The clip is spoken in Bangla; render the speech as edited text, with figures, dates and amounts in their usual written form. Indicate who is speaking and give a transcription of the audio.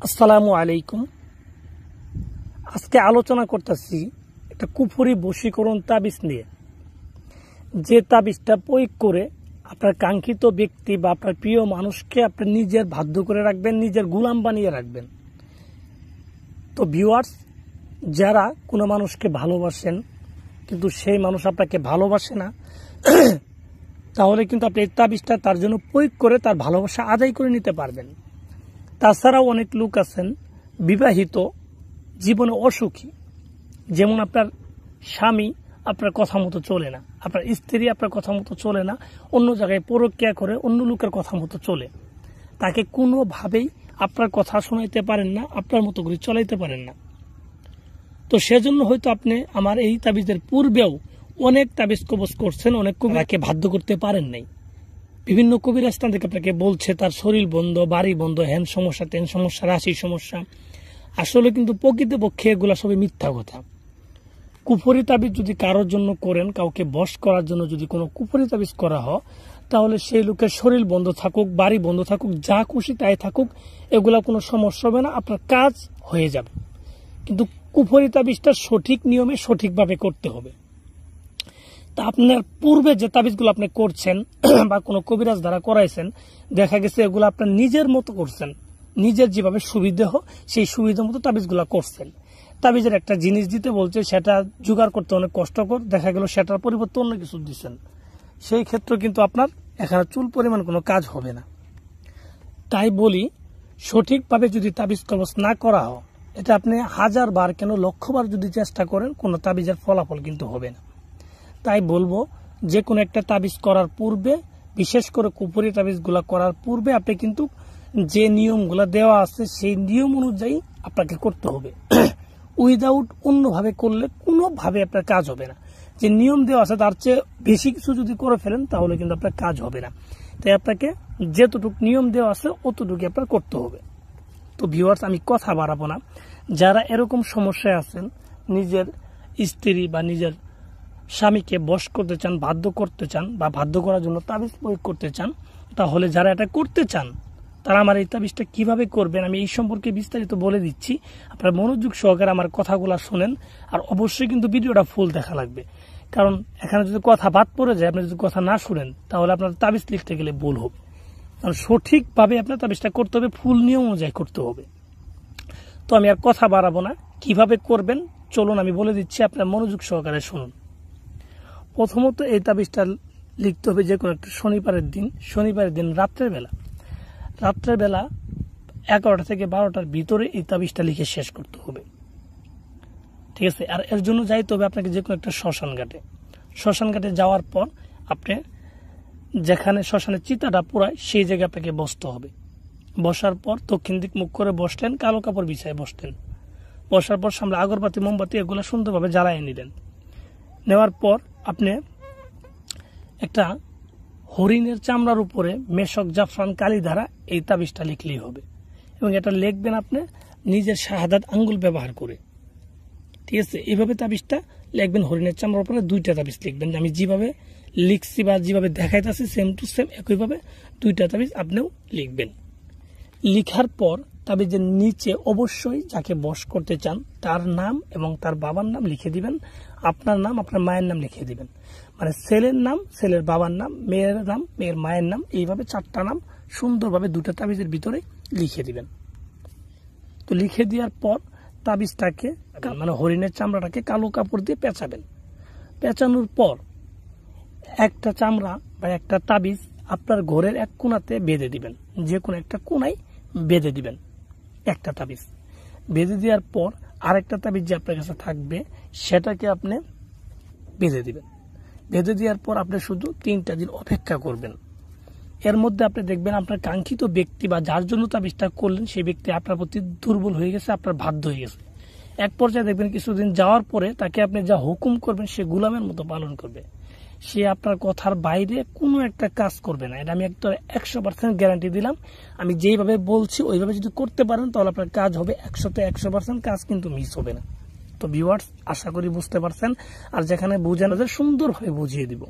Speaker 1: আসসালামু আলাইকুম। আজকে আলোচনা করতেছি একটা কুফরি বশীকরণ তাবিজ নিয়ে, যে তাবিজটা প্রয়োগ করে আপনার কাঙ্ক্ষিত ব্যক্তি বা আপনার প্রিয় মানুষকে আপনি নিজের বাধ্য করে রাখবেন, নিজের গোলাম বানিয়ে রাখবেন। তো ভিউয়ার্স, যারা কোনো মানুষকে ভালোবাসেন কিন্তু সেই মানুষ আপনাকে ভালোবাসে না, তাহলে কিন্তু আপনি এই তাবিজটা তার জন্য প্রয়োগ করে তার ভালোবাসা আদায় করে নিতে পারবেন। তাছাড়াও অনেক লোক আছেন বিবাহিত, জীবনে অসুখী, যেমন আপনার স্বামী আপনার কথা মতো চলে না, আপনার স্ত্রী আপনার কথা মতো চলে না, অন্য জায়গায় পরক্রিয়া করে অন্য লোকের কথা মতো চলে, তাকে কোনোভাবেই আপনার কথা শোনাইতে পারেন না, আপনার মতো করে চলাইতে পারেন না। তো সেজন্য হয়তো আপনি আমার এই তাবিজের পূর্বেও অনেক তাবিজ কবজ করছেন, অনেক কবিরাকে বাধ্য করতে পারেন নাই। বিভিন্ন কবিরাজ থেকে আপনাকে বলছে তার শরীর বন্ধ, বাড়ি বন্ধ, হ্যান সমস্যা, তেন সমস্যা, রাশি সমস্যা। আসলে কিন্তু প্রকৃতপক্ষে এগুলা সবই মিথ্যা কথা। কুফরি তাবিজ যদি কারোর জন্য করেন, কাউকে বশ করার জন্য যদি কোনো কুফরি তাবিজ করা হয়, তাহলে সেই লোকের শরীর বন্ধ থাকুক, বাড়ি বন্ধ থাকুক, যা খুশি তাই থাকুক, এগুলা কোনো সমস্যা হবে না, আপনার কাজ হয়ে যাবে। কিন্তু কুফরি তাবিজটা সঠিক নিয়মে সঠিকভাবে করতে হবে। তা আপনার পূর্বে যে তাবিজগুলো আপনি করছেন বা কোনো কবিরাজ দ্বারা করাইছেন, দেখা গেছে এগুলো আপনার নিজের মতো করছেন, নিজের যেভাবে সুবিধা হোক সেই সুবিধা মতো তাবিজগুলো করছেন। তাবিজের একটা জিনিস দিতে বলছে, সেটা জোগাড় করতে অনেক কষ্টকর, দেখা গেল সেটার পরিবর্তে অন্য কিছু দিচ্ছেন, সেই ক্ষেত্রে কিন্তু আপনার এখানে চুল পরিমাণ কোনো কাজ হবে না। তাই বলি, সঠিকভাবে যদি তাবিজ কবজ না করা হয়, এটা আপনি 1000 বার কেন 1,00,000 বার যদি চেষ্টা করেন, কোনো তাবিজের ফলাফল কিন্তু হবে না। তাই বলবো, যে কোনো একটা তাবিজ করার পূর্বে, বিশেষ করে কুফরি তাবিজগুলা করার পূর্বে আপনি কিন্তু যে নিয়মগুলা দেওয়া আছে সেই নিয়ম অনুযায়ী আপনাকে করতে হবে। উইদাউট অন্যভাবে করলে কোনোভাবে আপনার কাজ হবে না। যে নিয়ম দেওয়া আছে তার চেয়ে বেশি কিছু যদি করে ফেলেন, তাহলে কিন্তু আপনার কাজ হবে না। তাই আপনাকে যেতটুকু নিয়ম দেওয়া আছে অতটুকু আপনার করতে হবে। তো ভিউয়ার্স, আমি কথা বাড়াবো না। যারা এরকম সমস্যায় আছেন, নিজের স্ত্রী বা নিজের স্বামীকে বশ করতে চান, বাধ্য করতে চান, বা বাধ্য করার জন্য তাবিজ প্রয়োগ করতে চান, তাহলে যারা এটা করতে চান তারা আমার এই তাবিজটা কিভাবে করবেন আমি এই সম্পর্কে বিস্তারিত বলে দিচ্ছি। আপনারা মনোযোগ সহকারে আমার কথাগুলো শোনেন, আর অবশ্যই কিন্তু ভিডিওটা ফুল দেখা লাগবে। কারণ এখানে যদি কথা বাদ পড়ে যায়, আপনি যদি কথা না শুনেন, তাহলে আপনার তাবিজ লিখতে গেলে ভুল হবে। কারণ সঠিকভাবে আপনার তাবিজটা করতে হবে, ফুল নিয়ম অনুযায়ী করতে হবে। তো আমি আর কথা বাড়াবো না, কিভাবে করবেন চলুন আমি বলে দিচ্ছি, আপনার মনোযোগ সহকারে শুনুন। প্রথমত এই তাবিজটা লিখতে হবে যে কোনো একটা শনিবারের দিন রাত্রের বেলা 11টা থেকে 12টার ভিতরে এই তাবিজটা লিখে শেষ করতে হবে, ঠিক আছে। আর এর জন্য যাইতে হবে আপনাকে যে কোনো একটা শ্মশান ঘাটে যাওয়ার পর আপনি যেখানে শ্মশানের চিতাটা পুরায় সেই জায়গায় আপনাকে বসতে হবে। বসার পর দক্ষিণ দিক মুখ করে বসলেন, কালো কাপড় বিছায় বসলেন। বসার পর সামনে আগরবাতি, মোমবাতি এগুলো সুন্দরভাবে জ্বালায় নিলেন। নেওয়ার পর আপনি একটা হরিণের চামড়ার উপরে মেশক, জাফরান, কালি দ্বারা এই তাবিজটা লিখলেই হবে। এবং এটা লিখবেন আপনি নিজের শাহাদাত আঙ্গুল ব্যবহার করে, ঠিক আছে। এইভাবে তাবিজটা লিখবেন, হরিণের চামড়ার উপরে 2টা তাবিজ লিখবেন। আমি যেভাবে লিখছি বা যেভাবে দেখাইতেছি সেম টু সেম একইভাবে 2টা তাবিজ আপনিও লিখবেন। লিখার পর তাবিজের নিচে অবশ্যই যাকে বশ করতে চান তার নাম এবং তার বাবার নাম লিখে দিবেন, আপনার নাম, আপনার মায়ের নাম লিখে দিবেন। মানে ছেলের নাম, ছেলের বাবার নাম, মেয়ের নাম, মেয়ের মায়ের নাম, এইভাবে 4টা নাম সুন্দরভাবে 2টা তাবিজের ভিতরে লিখে দিবেন। তো লিখে দেওয়ার পর তাবিজটাকে, মানে হরিণের চামড়াটাকে কালো কাপড় দিয়ে পেঁচাবেন। পেঁচানোর পর একটা চামড়া বা একটা তাবিজ আপনার ঘরের এক কোণাতে বেঁধে দিবেন, যে কোনো একটা কোণায় বেঁধে দিবেন একটা তাবিজ। বেঁধে দেওয়ার পর আরেকটা তাবিজ যে আপনার কাছে থাকবে সেটাকে আপনি বেঁধে দিবেন। বেঁধে দেওয়ার পর আপনি শুধু 3টা দিন অপেক্ষা করবেন। এর মধ্যে আপনি দেখবেন আপনার কাঙ্ক্ষিত ব্যক্তি বা যার জন্য তাবিজটা করলেন সেই ব্যক্তি আপনার প্রতি দুর্বল হয়ে গেছে, আপনার বাধ্য হয়ে গেছে। এক পর্যায়ে দেখবেন কিছুদিন যাওয়ার পরে তাকে আপনি যা হুকুম করবেন সে গোলামের মতো পালন করবে। সে আপনার কথার বাইরে কোনো একটা কাজ করবে না। এটা আমি একটা 100% গ্যারান্টি দিলাম। আমি যেইভাবে বলছি ওইভাবে যদি করতে পারেন তাহলে আপনার কাজ হবে 100তে 100%, কাজ কিন্তু মিস হবে না। তো ভিউয়ার্স, আশা করি বুঝতে পারছেন। আর যেখানে বুঝেন সুন্দরভাবে বুঝিয়ে দিব।